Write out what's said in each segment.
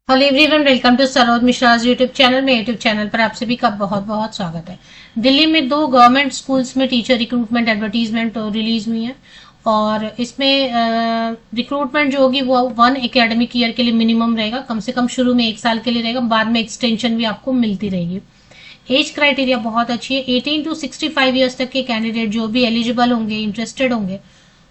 Hello everyone, welcome to Saroj Mishra's YouTube channel में। YouTube channel पर आप सभी का बहुत बहुत स्वागत है। दिल्ली में 2 गवर्नमेंट स्कूल्स में टीचर रिक्रूटमेंट एडवर्टीजमेंट रिलीज हुई है और इसमें रिक्रूटमेंट जो होगी वो 1 एकेडमिक ईयर के लिए मिनिमम रहेगा, कम से कम शुरू में 1 साल के लिए रहेगा, बाद में एक्सटेंशन भी आपको मिलती रहेगी। एज क्राइटेरिया बहुत अच्छी है। 18 टू 65 ईयर्स तक के कैंडिडेट जो भी एलिजिबल होंगे, इंटरेस्टेड होंगे,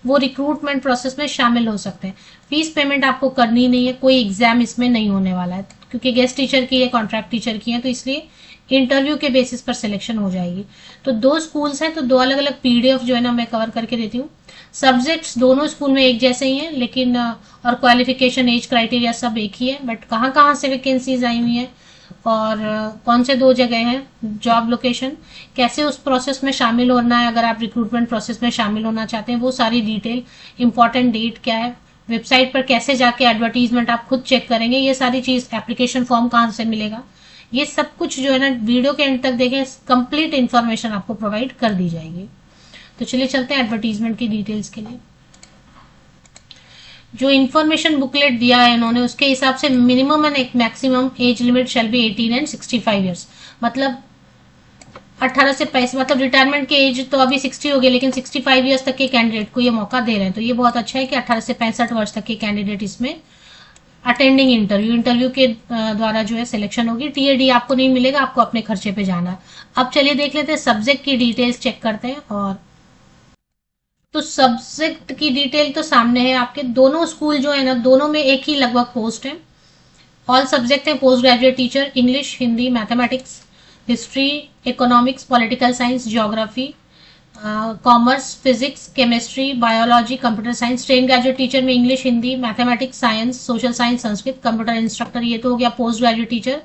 वो रिक्रूटमेंट प्रोसेस में शामिल हो सकते हैं। फीस पेमेंट आपको करनी नहीं है, कोई एग्जाम इसमें नहीं होने वाला है क्योंकि गेस्ट टीचर की है, कॉन्ट्रैक्ट टीचर की है, तो इसलिए इंटरव्यू के बेसिस पर सिलेक्शन हो जाएगी। तो 2 स्कूल्स हैं, तो 2 अलग अलग पीडीएफ जो है ना मैं कवर करके देती हूँ। सब्जेक्ट्स दोनों स्कूल में एक जैसे ही हैं, लेकिन और क्वालिफिकेशन, एज क्राइटेरिया सब एक ही है, बट कहाँ कहाँ से वैकेंसीज आई हुई है और कौन से 2 जगह हैं, जॉब लोकेशन, कैसे उस प्रोसेस में शामिल होना है, अगर आप रिक्रूटमेंट प्रोसेस में शामिल होना चाहते हैं, वो सारी डिटेल, इंपॉर्टेंट डेट क्या है, वेबसाइट पर कैसे जाके एडवर्टीजमेंट आप खुद चेक करेंगे, ये सारी चीज, एप्लीकेशन फॉर्म कहाँ से मिलेगा, ये सब कुछ जो है ना वीडियो के एंड तक देखें, कंप्लीट इन्फॉर्मेशन आपको प्रोवाइड कर दी जाएगी। तो चलिए चलते हैं एडवर्टीजमेंट की डिटेल्स के लिए। जो इन्फॉर्मेशन बुकलेट दिया है इन्होंने, उसके हिसाब से मिनिमम एंड एक maximum age limit shall be 18 and 65 years. मतलब 18 से 35, मतलब रिटायरमेंट की एज तो अभी 60 हो गई, लेकिन 65 ईयर्स तक के कैंडिडेट को ये मौका दे रहे हैं। तो ये बहुत अच्छा है कि 18 से 65 वर्ष तक के कैंडिडेट इसमें अटेंडिंग इंटरव्यू के द्वारा जो है सिलेक्शन होगी। टीएडी आपको नहीं मिलेगा, आपको अपने खर्चे पे जाना है। अब चलिए देख लेते हैं, सब्जेक्ट की डिटेल्स चेक करते हैं। और तो सब्जेक्ट की डिटेल तो सामने है आपके। दोनों स्कूल जो है ना, दोनों में एक ही लगभग पोस्ट है। ऑल सब्जेक्ट है post graduate teacher, English, Hindi, mathematics, history, economics, political science, geography, commerce, physics, chemistry, biology, computer science. Train graduate teacher में English, Hindi, mathematics, science, social science, Sanskrit, computer instructor, ये तो हो गया post graduate teacher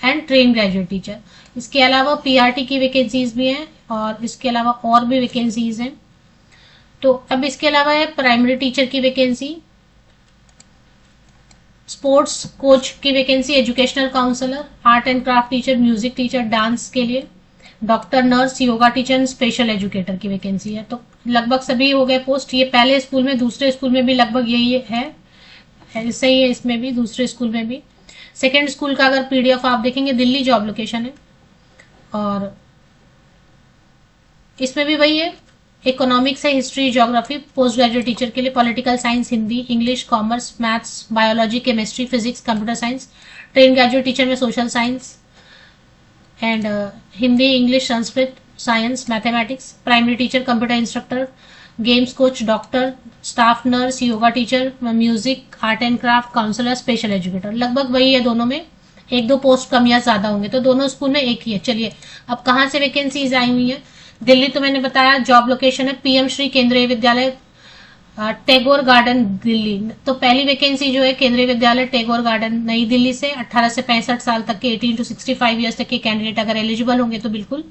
and train graduate teacher. इसके अलावा PRT की vacancies भी हैं और इसके अलावा और भी वैकेंसीज हैं। तो अब इसके अलावा है प्राइमरी टीचर की वैकेंसी, स्पोर्ट्स कोच की vacancy, educational counsellor, art and craft teacher, music teacher, dance के लिए, doctor, nurse, yoga teacher, special educator की वैकेंसी है। तो लगभग सभी हो गए पोस्ट। ये पहले स्कूल में, दूसरे स्कूल में भी लगभग यही है, ऐसे ही है इसमें भी, दूसरे स्कूल में भी। सेकेंड स्कूल का अगर पीडीएफ आप देखेंगे, दिल्ली जॉब लोकेशन है और इसमें भी वही है। इकोनॉमिक्स है, history, geography, post graduate teacher के लिए, political science, Hindi, English, commerce, maths, biology, chemistry, physics, computer science. Train graduate teacher में social science and Hindi, English, Sanskrit, science, mathematics. Primary teacher, computer instructor, games coach, doctor, staff nurse, yoga teacher, music, art and craft, counsellor, special educator. लगभग वही है, दोनों में 1-2 post कम या ज्यादा होंगे, तो दोनों स्कूल में एक ही है। चलिए अब कहाँ से वैकेंसीज आई हुई है। दिल्ली तो मैंने बताया, जॉब लोकेशन है पीएम श्री केंद्रीय विद्यालय, टैगोर गार्डन, दिल्ली। तो पहली वैकेंसी जो है केंद्रीय विद्यालय टैगोर गार्डन, नई दिल्ली से। 18 से 65 साल तक के, 18 टू 65 ईयर्स तक के कैंडिडेट अगर एलिजिबल होंगे तो बिल्कुल।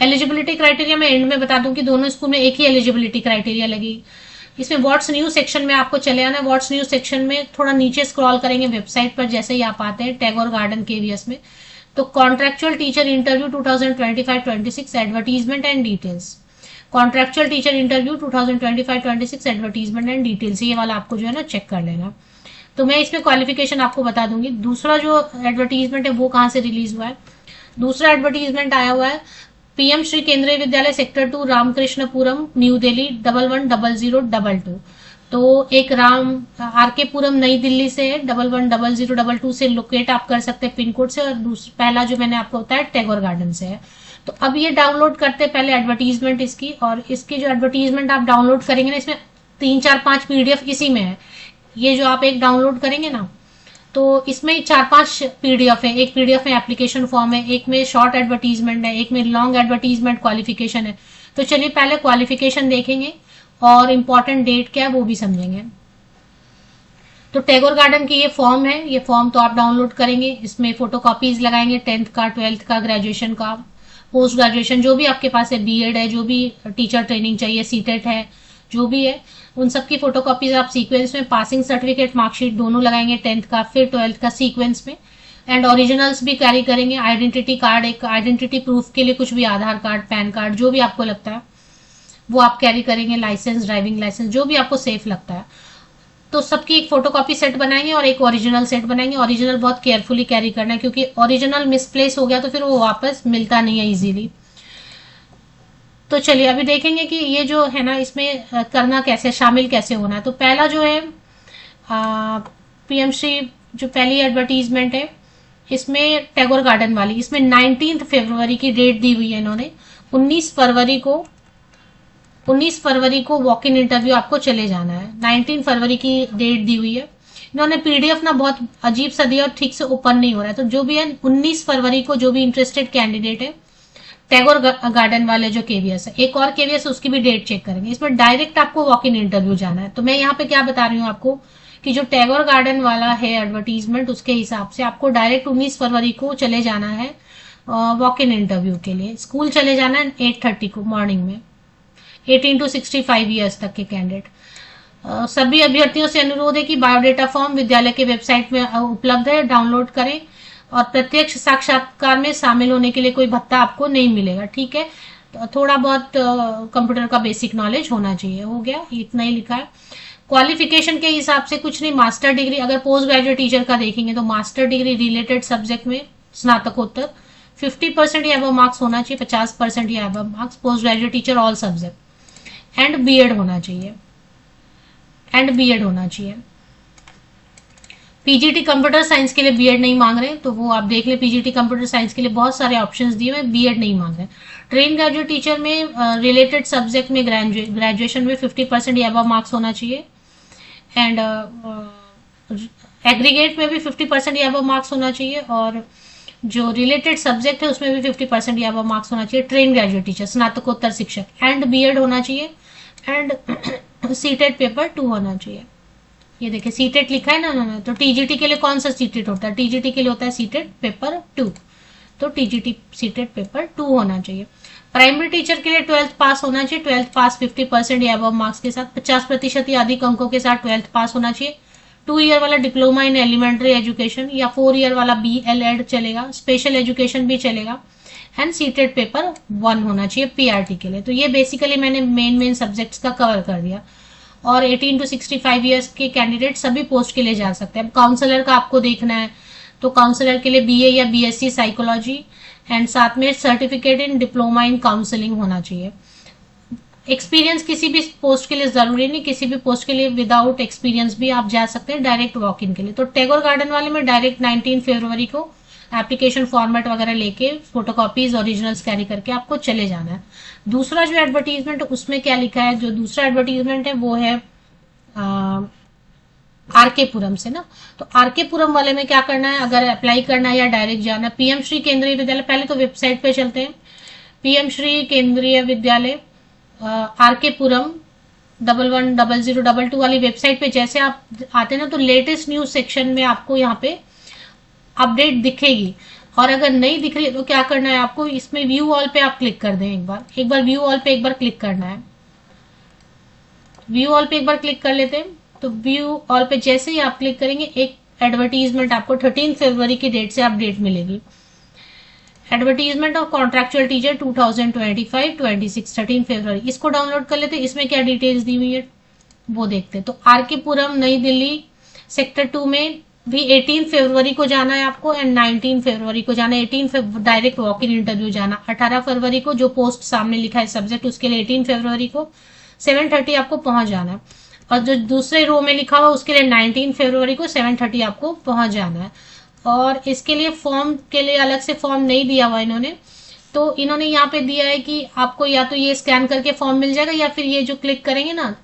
एलिजिबिलिटी क्राइटेरिया मैं एंड में बता दूं कि दोनों स्कूल में एक ही एलिजिबिलिटी क्राइटेरिया लगी। इसमें व्हाट्स न्यू सेक्शन में आपको चले आना। व्हाट्स न्यू सेक्शन में थोड़ा नीचे स्क्रॉल करेंगे वेबसाइट पर, जैसे ही आप आते हैं टैगोर गार्डन केवीएस में, तो contractual teacher interview 2025-26 advertisement and details. Contractual teacher interview 2025-26 advertisement and details, ये वाला आपको जो है ना चेक कर लेना। तो मैं इसमें क्वालिफिकेशन आपको बता दूंगी। दूसरा जो एडवर्टीजमेंट है वो कहाँ से रिलीज हुआ है। दूसरा एडवर्टीजमेंट आया हुआ है पीएम श्री केंद्रीय विद्यालय सेक्टर 2, रामकृष्णपुरम, न्यू दिल्ली 111002। तो एक राम आरके पुरम नई दिल्ली से है, 111002 से लोकेट आप कर सकते हैं पिन कोड से। और पहला जो मैंने आपको बताया टैगोर गार्डन से है। तो अब ये डाउनलोड करते हैं पहले एडवर्टीजमेंट इसकी, और इसकी जो एडवर्टीजमेंट आप डाउनलोड करेंगे ना, इसमें 3-4-5 पीडीएफ इसी में है। ये जो आप एक डाउनलोड करेंगे ना, तो इसमें 4-5 पीडीएफ है। एक पीडीएफ में एप्लीकेशन फॉर्म है, एक में शॉर्ट एडवर्टीजमेंट है, एक में लॉन्ग एडवर्टीजमेंट क्वालिफिकेशन है। तो चलिए पहले क्वालिफिकेशन देखेंगे और इम्पोर्टेंट डेट क्या है वो भी समझेंगे। तो टैगोर गार्डन की ये फॉर्म है, ये फॉर्म तो आप डाउनलोड करेंगे, इसमें फोटोकॉपीज लगाएंगे 10th का, 12th का, ग्रेजुएशन का, पोस्ट ग्रेजुएशन जो भी आपके पास है, बीएड है, जो भी टीचर ट्रेनिंग चाहिए, सीटेट है, जो भी है, उन सबकी फोटोकॉपीज आप सीक्वेंस में, पासिंग सर्टिफिकेट, मार्कशीट दोनों लगाएंगे 10th का, फिर 12th का सीक्वेंस में, एंड ओरिजिनल्स भी कैरी करेंगे। आइडेंटिटी कार्ड, एक आइडेंटिटी प्रूफ के लिए कुछ भी, आधार कार्ड, पैन कार्ड, जो भी आपको लगता है वो आप कैरी करेंगे। लाइसेंस, ड्राइविंग लाइसेंस, जो भी आपको सेफ लगता है। तो सबकी एक फोटोकॉपी सेट बनाएंगे और एक ओरिजिनल सेट बनाएंगे। ओरिजिनल बहुत केयरफुली कैरी करना है, क्योंकि ओरिजिनल मिसप्लेस हो गया तो फिर वो वापस मिलता नहीं है इजीली। तो चलिए अभी देखेंगे कि ये जो है ना, इसमें करना कैसे, शामिल कैसे होना है। तो पहला जो है पीएम श्री, जो पहली एडवर्टीजमेंट है इसमें टैगोर गार्डन वाली, इसमें 19 फरवरी की डेट दी हुई है इन्होंने। 19 फरवरी को वॉक इन इंटरव्यू आपको चले जाना है। 19 फरवरी की डेट दी हुई है इन्होंने। पीडीएफ ना बहुत अजीब सा दिया और ठीक से ओपन नहीं हो रहा है। तो जो भी है 19 फरवरी को जो भी इंटरेस्टेड कैंडिडेट है टैगोर गार्डन वाले जो केवीएस है, एक और केवीएस उसकी भी डेट चेक करेंगे। इसमें डायरेक्ट आपको वॉक इन इंटरव्यू जाना है। तो मैं यहाँ पे क्या बता रही हूँ आपको कि जो टैगोर गार्डन वाला है एडवर्टीजमेंट, उसके हिसाब से आपको डायरेक्ट 19 फरवरी को चले जाना है वॉक इन इंटरव्यू के लिए। स्कूल चले जाना है 8:30 को मॉर्निंग में। 18 to 65 ईयर्स तक के कैंडिडेट। सभी अभ्यर्थियों से अनुरोध है कि बायोडेटा फॉर्म विद्यालय के वेबसाइट में उपलब्ध है, डाउनलोड करें। और प्रत्यक्ष साक्षात्कार में शामिल होने के लिए कोई भत्ता आपको नहीं मिलेगा, ठीक है। तो थोड़ा बहुत कंप्यूटर का बेसिक नॉलेज होना चाहिए। हो गया, इतना ही लिखा है। क्वालिफिकेशन के हिसाब से कुछ नहीं, मास्टर डिग्री, अगर पोस्ट ग्रेजुएट टीचर का देखेंगे तो मास्टर डिग्री रिलेटेड सब्जेक्ट में स्नातकोत्तर 50% या अबव मार्क्स होना चाहिए, 50% या above marks. Post graduate teacher all subject and BEd होना चाहिए, पीजीटी कंप्यूटर साइंस के लिए बीएड नहीं मांग रहे, तो वो आप देख ले। पीजीटी कंप्यूटर साइंस के लिए बहुत सारे ऑप्शंस दिए हुए, बीएड नहीं मांग रहे। ट्रेन ग्रेजुएट टीचर में रिलेटेड सब्जेक्ट में ग्रेजुएशन में 50% या अबव मार्क्स होना चाहिए। एंड एग्रीगेट में भी 50% या अबव मार्क्स होना चाहिए। और जो रिलेटेड सब्जेक्ट है उसमें भी 50% या अबव मार्क्स होना चाहिए। ट्रेन ग्रेजुएट टीचर, स्नातकोत्तर शिक्षक एंड बीएड होना चाहिए। एंड सीटेट पेपर 2 होना चाहिए। ये देखिए सीटेट लिखा है ना। तो टीजीटी के लिए कौन सा सीटेट होता है? टीजीटी के लिए होता है सीटेट पेपर 2। तो टीजीटी सीटेट पेपर 2 होना चाहिए। प्राइमरी टीचर के लिए 12th पास होना चाहिए। 12th पास 50% या अबव मार्क्स के साथ, 50% या अधिक अंकों के साथ 12th पास होना चाहिए। 2 ईयर वाला डिप्लोमा इन एलिमेंट्री एजुकेशन या 4 ईयर वाला BLED चलेगा, स्पेशल एजुकेशन भी चलेगा। एंड सीटेट पेपर 1 होना चाहिए पीआरटी के लिए। तो ये बेसिकली मैंने मेन सब्जेक्ट्स का कवर कर दिया। और 18 to 65 ईयर्स के कैंडिडेट सभी पोस्ट के लिए जा सकते हैं। अब काउंसलर का आपको देखना है तो काउंसलर के लिए बीए या बीएससी साइकोलॉजी एंड साथ में certificate in diploma in counselling होना चाहिए। एक्सपीरियंस किसी भी पोस्ट के लिए जरूरी नहीं, किसी भी पोस्ट के लिए विदाउट एक्सपीरियंस भी आप जा सकते हैं डायरेक्ट वॉक इन के लिए। तो टैगोर गार्डन वाले में डायरेक्ट 19 फरवरी को एप्लीकेशन फॉर्मेट वगैरह लेके फोटोकॉपीज ओरिजिनल्स कैरी करके आपको चले जाना है। दूसरा जो एडवर्टीजमेंट उसमें क्या लिखा है, जो दूसरा एडवर्टीजमेंट है वो है आरके पुरम से ना। तो आरके पुरम वाले में क्या करना है, अगर अप्लाई करना है या डायरेक्ट जाना है, पीएम श्री केंद्रीय विद्यालय, पहले तो वेबसाइट पे चलते हैं। पीएम श्री केंद्रीय विद्यालय आरके पुरम 110022 वाली वेबसाइट पे जैसे आप आते हैं ना, तो लेटेस्ट न्यूज सेक्शन में आपको यहाँ पे अपडेट दिखेगी। और अगर नहीं दिख रही है तो क्या करना है आपको, इसमें व्यू ऑल पे आप क्लिक कर दें। एक बार व्यू ऑल पे एक बार क्लिक करना है। व्यू ऑल पे एक बार क्लिक कर लेते हैं। तो व्यू ऑल पे जैसे ही आप क्लिक करेंगे एक एडवर्टीजमेंट आपको 13 फरवरी की डेट से अपडेट मिलेगी। एडवर्टीजमेंट ऑफ कॉन्ट्रेक्चुअल टीचर 2025-26 13 फरवरी, इसको डाउनलोड कर लेते हैं। इसमें क्या डिटेल्स दी हुई है वो देखते हैं। तो आरके पुरम नई दिल्ली सेक्टर 2 में भी 18 फरवरी को जाना है आपको एंड 19 फरवरी को जाना है। 18 डायरेक्ट वॉक इन इंटरव्यू जाना। 18 फरवरी को जो पोस्ट सामने लिखा है सब्जेक्ट, उसके लिए 18 फरवरी को 7:30 आपको पहुंच जाना है। और जो दूसरे रो में लिखा हुआ उसके लिए 19 फरवरी को 7:30 आपको पहुंच जाना है। और इसके लिए फॉर्म के लिए अलग से फॉर्म नहीं दिया हुआ इन्होंने। तो इन्होंने यहाँ पे दिया है कि आपको या तो ये स्कैन करके फॉर्म मिल जाएगा या फिर ये जो क्लिक करेंगे ना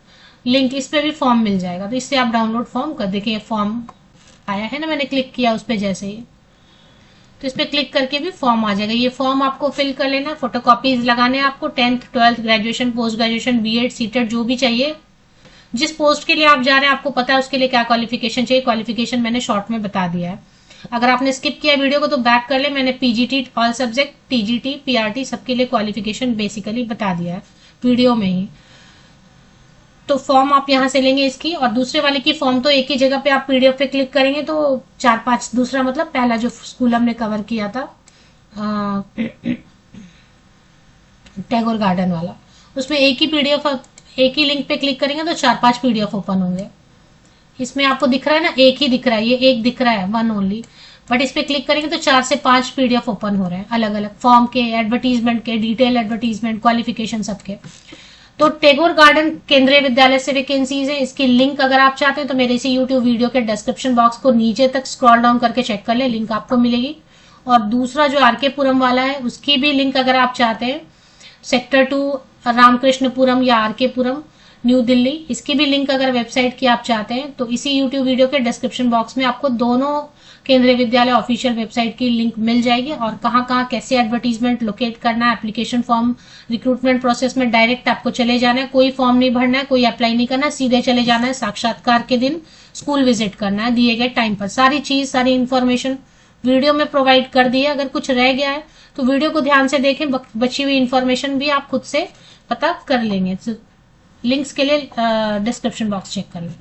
लिंक, इस पे भी फॉर्म मिल जाएगा। तो इससे आप डाउनलोड फॉर्म कर देखिए, फॉर्म आया है ना, मैंने क्लिक किया उस पर जैसे ही, तो इस पर क्लिक करके भी फॉर्म आ जाएगा। ये फॉर्म आपको फिल कर लेना, फोटोकॉपीज लगाने आपको। 10th 12th graduation, post graduation, BEd, CTET जो भी चाहिए, जिस पोस्ट के लिए आप जा रहे हैं आपको पता है उसके लिए क्या क्वालिफिकेशन चाहिए। क्वालिफिकेशन मैंने शॉर्ट में बता दिया है। अगर आपने स्किप किया वीडियो को तो बैक कर ले, मैंने PGT all subject, TGT, PRT सबके लिए क्वालिफिकेशन बेसिकली बता दिया है वीडियो में ही। तो फॉर्म आप यहां से लेंगे इसकी, और दूसरे वाले की फॉर्म तो एक ही जगह पे आप पीडीएफ पे क्लिक करेंगे तो 4-5, दूसरा मतलब पहला जो स्कूल हमने कवर किया था टैगोर गार्डन वाला, उसमें एक ही पीडीएफ, एक ही लिंक पे क्लिक करेंगे तो 4-5 पीडीएफ ओपन होंगे। इसमें आपको दिख रहा है ना, एक ही दिख रहा है, ये एक दिख रहा है, वन ओनली, बट इस पे क्लिक करेंगे तो 4 से 5 पीडीएफ ओपन हो रहे हैं अलग अलग फॉर्म के, एडवर्टीजमेंट के, डिटेल एडवर्टीजमेंट, क्वालिफिकेशन सबके। तो टैगोर गार्डन केंद्रीय विद्यालय से वैकेंसीज है, इसकी लिंक अगर आप चाहते हैं तो मेरे इसी यूट्यूब वीडियो के डिस्क्रिप्शन बॉक्स को नीचे तक स्क्रॉल डाउन करके चेक कर ले, लिंक आपको मिलेगी। और दूसरा जो आरके पुरम वाला है उसकी भी लिंक अगर आप चाहते हैं, सेक्टर 2 रामकृष्णपुरम या आरके पुरम न्यू दिल्ली, इसकी भी लिंक अगर वेबसाइट की आप चाहते हैं तो इसी यूट्यूब वीडियो के डिस्क्रिप्शन बॉक्स में आपको दोनों केंद्रीय विद्यालय ऑफिशियल वेबसाइट की लिंक मिल जाएगी, और कहाँ कहाँ कैसे एडवर्टीजमेंट लोकेट करना है, एप्लीकेशन फॉर्म रिक्रूटमेंट प्रोसेस में डायरेक्ट आपको चले जाना है, कोई फॉर्म नहीं भरना है, कोई अप्लाई नहीं करना है, सीधे चले जाना है, साक्षात्कार के दिन स्कूल विजिट करना है दिए गए टाइम पर। सारी चीज, सारी इन्फॉर्मेशन वीडियो में प्रोवाइड कर दी है। अगर कुछ रह गया है तो वीडियो को ध्यान से देखें, बची हुई इन्फॉर्मेशन भी आप खुद से पता कर लेंगे। लिंक्स के लिए डिस्क्रिप्शन बॉक्स चेक कर लें।